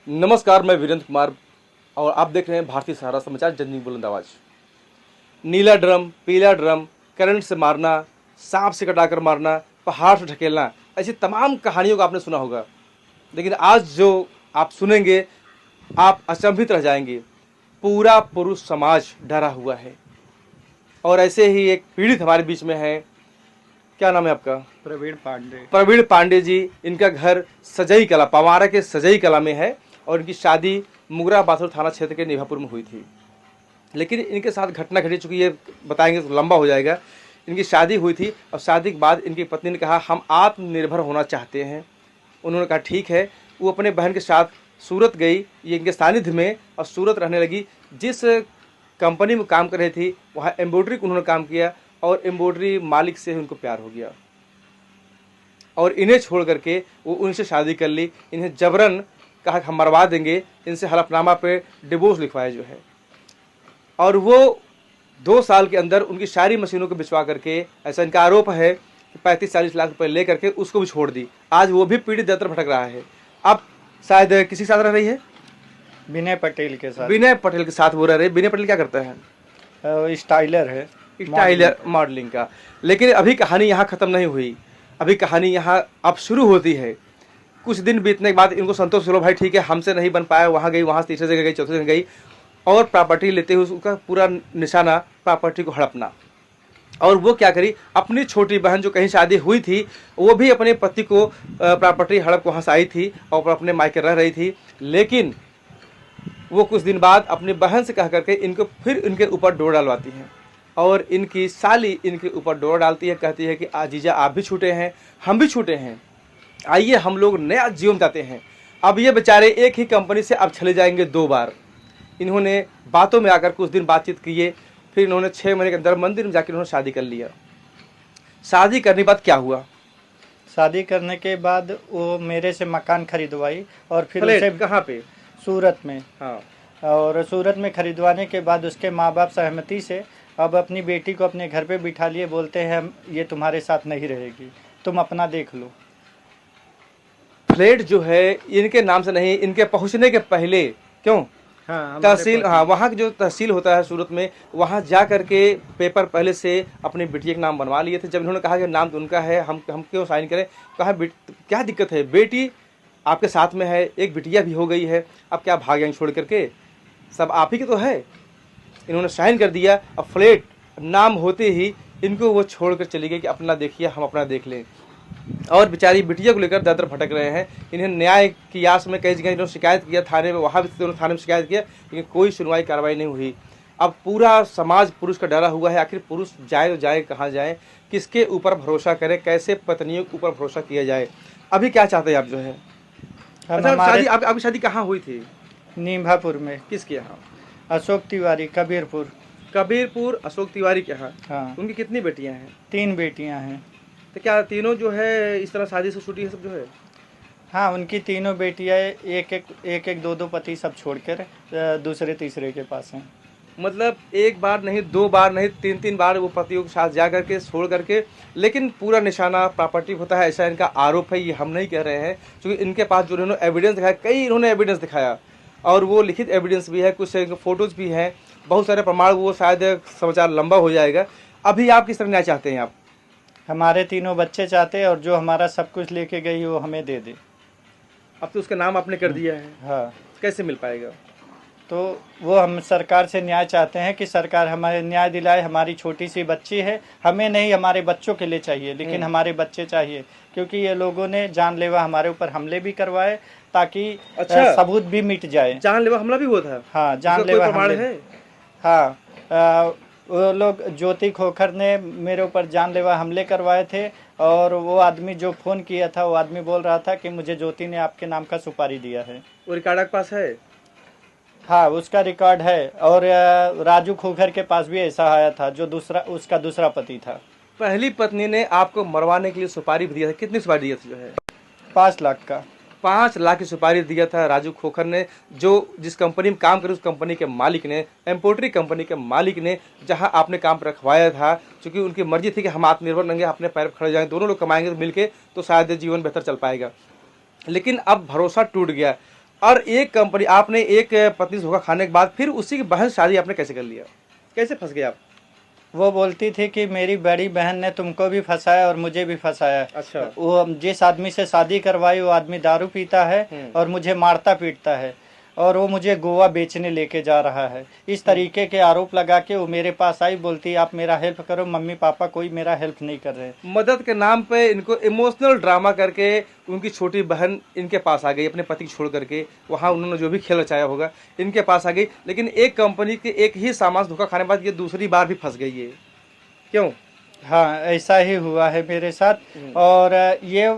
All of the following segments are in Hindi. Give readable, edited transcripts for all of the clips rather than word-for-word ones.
नमस्कार, मैं वीरेंद्र कुमार और आप देख रहे हैं भारतीय सहारा समाचार जननी बुलंद आवाज। नीला ड्रम, पीला ड्रम, करंट से मारना, सांप से कटाकर मारना, पहाड़ से ढकेलना, ऐसी तमाम कहानियों को आपने सुना होगा। लेकिन आज जो आप सुनेंगे, आप अचंभित रह जाएंगे। पूरा पुरुष समाज डरा हुआ है और ऐसे ही एक पीड़ित हमारे बीच में है। क्या नाम है आपका? प्रवीण पांडे। प्रवीण पांडे जी। इनका घर सजई कला, पवारा के सजई कला में है और इनकी शादी मुगरा बाथुर थाना क्षेत्र के निभापुर में हुई थी। लेकिन इनके साथ घटना घटी, चूँकि ये बताएंगे तो लंबा हो जाएगा। इनकी शादी हुई थी और शादी के बाद इनकी पत्नी ने कहा हम आत्मनिर्भर होना चाहते हैं। उन्होंने कहा ठीक है। वो अपने बहन के साथ सूरत गई, ये इनके सानिध्य में, और सूरत रहने लगी। जिस कंपनी में काम कर रही थी वहाँ एम्ब्रॉयडरी उन्होंने काम किया और एम्ब्रॉयडरी मालिक से उनको प्यार हो गया और इन्हें छोड़ करके वो उनसे शादी कर ली। इन्हें जबरन कहा हम मरवा देंगे, इनसे हलफनामा पे डिवोर्स लिखवाया जो है। और वो 2 साल के अंदर उनकी सारी मशीनों को बिचवा करके, ऐसा इनका आरोप है कि 35-40 लाख रुपए ले करके उसको भी छोड़ दी। आज वो भी पीड़ित दर भटक रहा है। अब शायद किसी के साथ रह रही है, विनय पटेल के साथ। विनय पटेल के साथ वो रह रही है। विनय पटेल क्या करता है? स्टाइलर है, स्टाइलर, मॉडलिंग का। लेकिन अभी कहानी यहाँ खत्म नहीं हुई। अभी कहानी यहाँ अब शुरू होती है। कुछ दिन बीतने के बाद इनको संतोष हुआ, भाई ठीक है हमसे नहीं बन पाया, वहाँ गई, वहाँ से तीसरे जगह गई, चौथे जगह गई और प्रॉपर्टी लेते हुए उसका पूरा निशाना प्रॉपर्टी को हड़पना। और वो क्या करी, अपनी छोटी बहन जो कहीं शादी हुई थी वो भी अपने पति को प्रॉपर्टी हड़प वहाँ से आई थी और अपने मायके रह रही थी। लेकिन वो कुछ दिन बाद अपनी बहन से कह करके इनको फिर इनके ऊपर डोर डालवाती है और इनकी साली इनके ऊपर डोर डालती है। कहती है कि आजीजा आप भी छूटे हैं, हम भी छूटे हैं, आइए हम लोग नया जीवन चाहते हैं। अब ये बेचारे एक ही कंपनी से अब चले जाएंगे 2 बार। इन्होंने बातों में आकर कुछ दिन बातचीत किए, फिर इन्होंने 6 महीने के अंदर मंदिर में जाकर इन्होंने शादी कर लिया। शादी करने के बाद क्या हुआ? शादी करने के बाद वो मेरे से मकान खरीदवाई और फिर उसे कहाँ पे? सूरत में। हाँ। और सूरत में खरीदवाने के बाद उसके माँ बाप सहमति से अब अपनी बेटी को अपने घर पे बिठा लिए। बोलते हैं हम ये तुम्हारे साथ नहीं रहेगी, तुम अपना देख लो। फ्लैट जो है इनके नाम से नहीं, इनके पहुंचने के पहले, क्यों? हाँ, तहसील, हाँ, वहाँ जो तहसील होता है सूरत में, वहाँ जा करके पेपर पहले से अपनी बिटिया के नाम बनवा लिए थे। जब इन्होंने कहा कि नाम तो उनका है, हम क्यों साइन करें? कहा क्या दिक्कत है, बेटी आपके साथ में है, एक बिटिया भी हो गई है, अब क्या भागेंगे छोड़ करके, सब आप ही के तो है। इन्होंने साइन कर दिया और फ्लैट नाम होते ही इनको वो छोड़ कर चली गई कि अपना देखिए हम अपना देख लें। और बेचारी बिटिया को लेकर दर भटक रहे हैं। इन्हें न्याय की आस में कई जगह इन्होंने शिकायत किया, थाने में, वहाँ भी इन्होंने थाने में शिकायत किया, लेकिन कोई सुनवाई कार्रवाई नहीं हुई। अब पूरा समाज पुरुष का डरा हुआ है। आखिर पुरुष जाए तो जाए कहाँ जाए, किसके ऊपर भरोसा करे, कैसे पत्नियों के ऊपर भरोसा किया जाए? अभी क्या चाहते हैं आप जो है? अच्छा, शादी आपकी शादी कहाँ हुई थी? निभापुर में। किसके यहाँ? अशोक तिवारी, कबीरपुर। कबीरपुर अशोक तिवारी के यहाँ। हाँ। उनकी कितनी बेटियां हैं? 3 बेटियां हैं। तो क्या तीनों जो है इस तरह शादी से छूटी है सब जो है? हाँ, उनकी तीनों बेटियां एक 2 पति सब छोड़कर दूसरे तीसरे के पास हैं। मतलब 1 बार नहीं, 2 बार नहीं, 3 बार वो पतियों के साथ जा करके छोड़ करके, लेकिन पूरा निशाना प्रॉपर्टी होता है, ऐसा इनका आरोप है। ये हम नहीं कह रहे हैं, क्योंकि इनके पास जो इन्होंने एविडेंस दिखाया, कई इन्होंने एविडेंस दिखाया और वो लिखित एविडेंस भी है, कुछ फोटोज भी हैं, बहुत सारे प्रमाण। वो शायद समाचार लंबा हो जाएगा। अभी आप किस तरह न्याय चाहते हैं? आप हमारे 3 बच्चे चाहते हैं और जो हमारा सब कुछ लेके गई वो हमें दे दे। अब तो उसका नाम आपने कर दिया है। हाँ, कैसे मिल पाएगा? तो वो हम सरकार से न्याय चाहते हैं कि सरकार हमारे न्याय दिलाए। हमारी छोटी सी बच्ची है, हमें नहीं हमारे बच्चों के लिए चाहिए, लेकिन हमारे बच्चे चाहिए, क्योंकि ये लोगों ने जानलेवा हमारे ऊपर हमले भी करवाए ताकि अच्छा, सबूत भी मिट जाए। जानलेवा हमला भी हुआ था? हाँ, जानलेवा हमले है। हाँ, वो लोग ज्योति खोखर ने मेरे ऊपर जानलेवा हमले करवाए थे और वो आदमी जो फ़ोन किया था वो आदमी बोल रहा था कि मुझे ज्योति ने आपके नाम का सुपारी दिया है। वो रिकॉर्ड आपके पास है? हाँ, उसका रिकॉर्ड है। और राजू खोखर के पास भी ऐसा आया था, जो उसका दूसरा पति था। पहली पत्नी ने आपको मरवाने के लिए सुपारी भी दिया था। कितनी सुपारी दिया था जो है? 5 लाख का। 5 लाख की सुपारी दिया था राजू खोखर ने, जो जिस कंपनी में काम करे उस कंपनी के मालिक ने, एम्पोर्ट्री कंपनी के मालिक ने, जहां आपने काम पर रखवाया था। क्योंकि उनकी मर्जी थी कि हम आत्मनिर्भर रहेंगे, अपने पैर पर खड़े जाएंगे, दोनों लोग कमाएंगे तो मिलके तो शायद जीवन बेहतर चल पाएगा। लेकिन अब भरोसा टूट गया। और एक कंपनी, आपने एक पत्नी से धोखा खाने के बाद फिर उसी की बहन से शादी आपने कैसे कर लिया, कैसे फंस गए आप? वो बोलती थी कि मेरी बड़ी बहन ने तुमको भी फंसाया और मुझे भी फंसाया। अच्छा। वो जिस आदमी से शादी करवाई वो आदमी दारू पीता है और मुझे मारता पीटता है, और वो मुझे गोवा बेचने लेके जा रहा है। इस तरीके के आरोप लगा के वो मेरे पास आई, बोलती आप मेरा हेल्प करो। मम्मी पापा कोई मेरा हेल्प नहीं कर रहे। मदद के नाम पे इनको इमोशनल ड्रामा करके उनकी छोटी बहन इनके पास आ गई, अपने पति को छोड़ करके। वहाँ उन्होंने जो भी खेल रचाया होगा इनके पास आ गई, लेकिन एक कंपनी के एक ही सामान से धोखा खाने के बाद ये दूसरी बार भी फंस गई है, क्यों? हाँ, ऐसा ही हुआ है मेरे साथ। और ये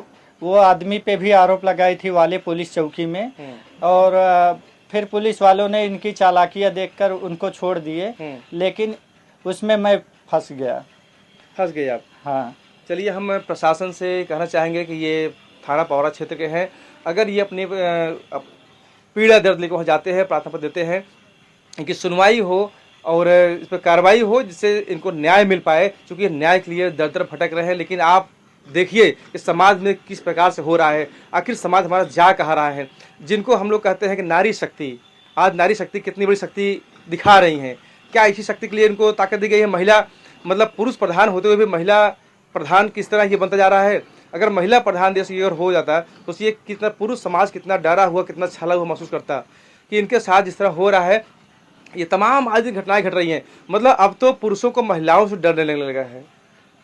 वो आदमी पे भी आरोप लगाई थी वाले पुलिस चौकी में, और फिर पुलिस वालों ने इनकी चालाकियां देखकर उनको छोड़ दिए, लेकिन उसमें मैं फंस गया। फंस गए आप? हाँ। चलिए, हम प्रशासन से कहना चाहेंगे कि ये थाना पवारा क्षेत्र के हैं, अगर ये अपनी पीड़ा दर्द लेकर वहाँ जाते हैं, प्रार्थना पत्र देते हैं, इनकी सुनवाई हो और इस पर कार्रवाई हो जिससे इनको न्याय मिल पाए, क्योंकि ये न्याय के लिए दर दर भटक रहे हैं। लेकिन आप देखिए कि समाज में किस प्रकार से हो रहा है, आखिर समाज हमारा जा कहाँ रहा है। जिनको हम लोग कहते हैं कि नारी शक्ति, आज नारी शक्ति कितनी बड़ी शक्ति दिखा रही हैं। क्या इसी शक्ति के लिए इनको ताकत दी गई है? महिला मतलब पुरुष प्रधान होते हुए भी महिला प्रधान किस तरह ये बनता जा रहा है। अगर महिला प्रधान देश ये अगर हो जाता तो ये कितना पुरुष समाज कितना डरा हुआ, कितना छला हुआ महसूस करता कि इनके साथ जिस तरह हो रहा है। ये तमाम आज दिन घटनाएं घट रही हैं। मतलब अब तो पुरुषों को महिलाओं से डरने लगने लगा है।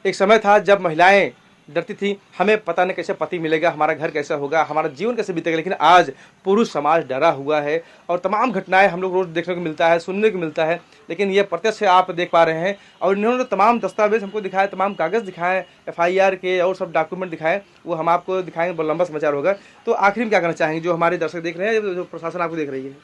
एक समय था जब महिलाएं डरती थी, हमें पता नहीं कैसे पति मिलेगा, हमारा घर कैसे होगा, हमारा जीवन कैसे बीतेगा। लेकिन आज पुरुष समाज डरा हुआ है और तमाम घटनाएं हम लोग रोज देखने को मिलता है, सुनने को मिलता है। लेकिन ये प्रत्यक्ष आप देख पा रहे हैं और इन्होंने तमाम दस्तावेज हमको दिखाए, तमाम कागज दिखाए, FIR के और सब डॉक्यूमेंट दिखाए, वो हम आपको दिखाएंगे, बहुत लंबा समाचार होगा। तो आखिर में क्या करना चाहेंगे जो हमारे दर्शक देख रहे हैं, जो प्रशासन आपको देख रही है?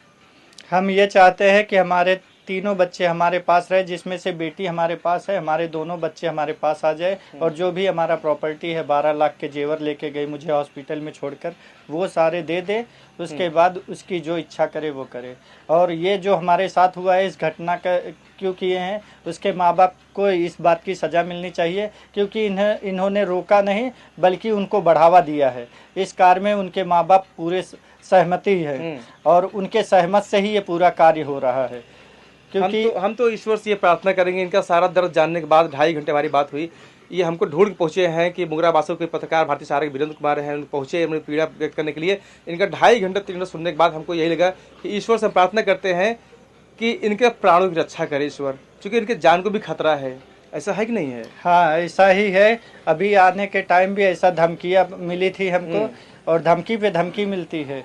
हम ये चाहते हैं कि हमारे तीनों बच्चे हमारे पास रहे, जिसमें से बेटी हमारे पास है, हमारे दोनों बच्चे हमारे पास आ जाए, और जो भी हमारा प्रॉपर्टी है 12 लाख के जेवर लेके गई मुझे हॉस्पिटल में छोड़कर, वो सारे दे दे। उसके बाद उसकी जो इच्छा करे वो करे। और ये जो हमारे साथ हुआ है, इस घटना का क्यों किए हैं, उसके माँ बाप को इस बात की सज़ा मिलनी चाहिए, क्योंकि इन्होंने रोका नहीं बल्कि उनको बढ़ावा दिया है। इस कार्य में उनके माँ बाप पूरे सहमति है और उनके सहमत से ही ये पूरा कार्य हो रहा है। क्योंकि हम तो ईश्वर से ये प्रार्थना करेंगे, इनका सारा दर्द जानने के बाद 2.5 घंटे हमारी बात हुई, ये हमको ढूंढ के पहुंचे हैं कि मुगरा वासव के पत्रकार भारतीय सहारा के वीरेंद्र कुमार हैं, पहुंचे अपनी पीड़ा व्यक्त करने के लिए। इनका 2.5 घंटे 3 घंटे सुनने के बाद हमको यही लगा कि ईश्वर से प्रार्थना करते हैं कि इनके प्राणों की रक्षा करे ईश्वर, क्योंकि इनके जान को भी खतरा है। ऐसा है कि नहीं है? हाँ, ऐसा ही है। अभी आने के टाइम भी ऐसा धमकियाँ मिली थी हमको, और धमकी पे धमकी मिलती है।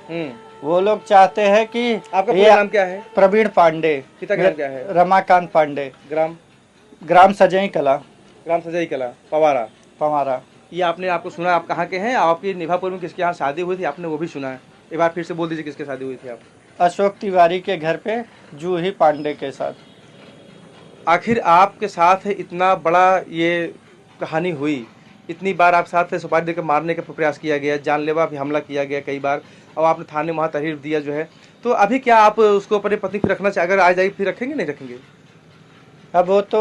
वो लोग चाहते हैं कि आपका पूरा नाम क्या है? प्रवीण पांडे। पिता का नाम क्या है? रमाकांत पांडे। ग्राम सजई कला। ग्राम सजई कला, पवारा। पवारा। ये आपने आपको सुना, आप कहाँ के हैं? आपकी निभापुर में किसके यहाँ शादी हुई थी, आपने वो भी सुना है? एक बार फिर से बोल दीजिए, किसके शादी हुई थी आप? अशोक तिवारी के घर पे जूही पांडे के साथ। आखिर आपके साथ इतना बड़ा ये कहानी हुई, इतनी बार आप साथ सुपारी देकर मारने का प्रयास किया गया, जानलेवा भी हमला किया गया कई बार, और आपने थाने वहाँ तहरीर दिया जो है, तो अभी क्या आप उसको अपने पत्नी फिर रखना चाहिए? अगर आ जाएगी फिर रखेंगे नहीं रखेंगे? अब वो तो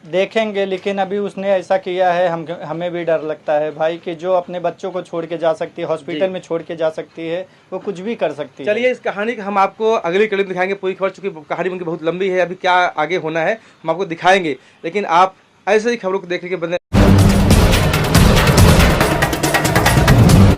देखेंगे, लेकिन अभी उसने ऐसा किया है, हमें भी डर लगता है भाई कि जो अपने बच्चों को छोड़ के जा सकती है, हॉस्पिटल में छोड़ के जा सकती है, वो कुछ भी कर सकती है। चलिए, इस कहानी का हम आपको अगली कड़ी में दिखाएंगे पूरी खबर, चूंकि कहानी उनकी बहुत लंबी है, अभी क्या आगे होना है हम आपको दिखाएंगे। लेकिन आप ऐसे ही खबरों को देखने के बदले